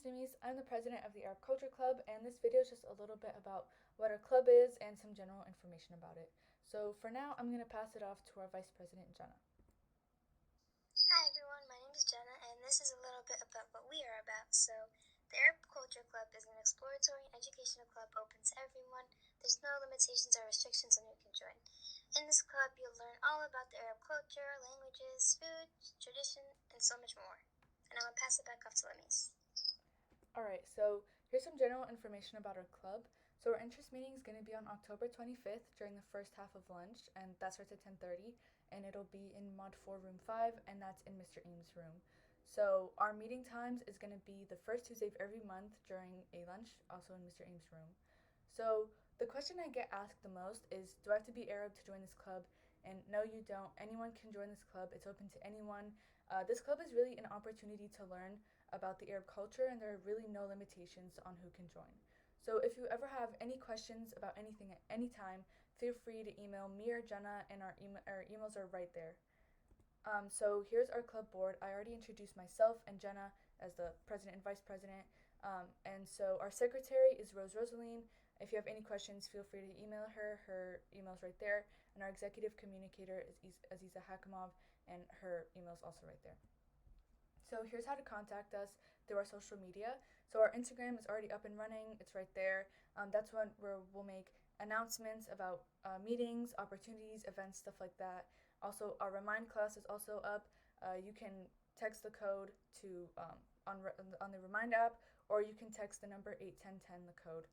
name's Denise. I'm the president of the Arab Culture Club, and this video is just a little bit about what our club is and some general information about it. So for now, I'm going to pass it off to our vice president, Jenna. Hi everyone, my name is Jenna, and this is a little bit about what we are about. So, the Arab Culture Club is an exploratory educational club open to everyone. There's no limitations or restrictions on who can join. In this club, you'll learn all about the Arab culture, languages, food, tradition, and so much more. And I'm going to pass it back off to Lemise. Alright, so here's some general information about our club. So our interest meeting is going to be on October 25th during the first half of lunch, and that starts at 10:30, and it'll be in Mod 4 Room 5, and that's in Mr. Eames' room. So our meeting times is going to be the first Tuesday of every month during a lunch, also in Mr. Eames' room. So the question I get asked the most is, do I have to be Arab to join this club? And no, you don't. Anyone can join this club. It's open to anyone. This club is really an opportunity to learn about the Arab culture, and there are really no limitations on who can join. So if you ever have any questions about anything at any time, feel free to email me or Jenna, and our emails are right there. So here's our club board. I already introduced myself and Jenna as the president and vice president. And so our secretary is Rose Rosaline. If you have any questions, feel free to email her. Her email's right there. And our executive communicator is Aziza Hakimov, and her email's also right there. So here's how to contact us through our social media. So our Instagram is already up and running. It's right there. That's where we'll make announcements about meetings, opportunities, events, stuff like that. Also, our Remind class is also up. You can text the code to on the Remind app, or you can text the number 81010, the code.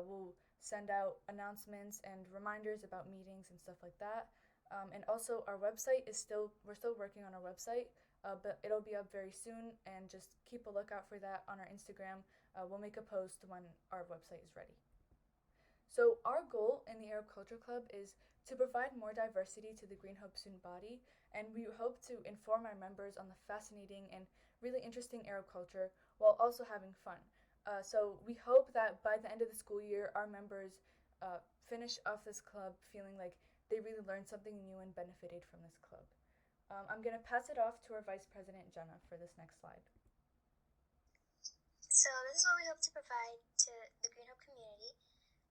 We'll send out announcements and reminders about meetings and stuff like that. And also, our website we're still working on our website, but it'll be up very soon, and just keep a lookout for that on our Instagram. We'll make a post when our website is ready. So our goal in the Arab Culture Club is to provide more diversity to the Green Hope student body, and we hope to inform our members on the fascinating and really interesting Arab culture while also having fun. So we hope that by the end of the school year, our members finish off this club feeling like they really learned something new and benefited from this club. I'm going to pass it off to our Vice President, Jenna, for this next slide. So, this is what we hope to provide to the Green Hope community.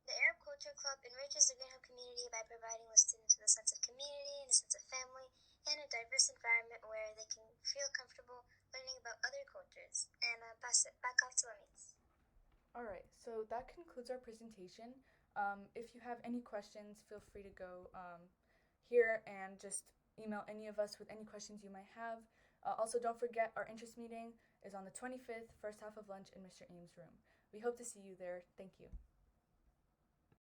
The Arab Culture Club enriches the Green Hope community by providing the students with a sense of community and a sense of family and a diverse environment where they can feel comfortable learning about other cultures. And pass it back off to Lemise. Alright, so that concludes our presentation. If you have any questions, feel free to go here and just email any of us with any questions you might have. Also, don't forget our interest meeting is on the 25th, first half of lunch in Mr. Eames' room. We hope to see you there. Thank you.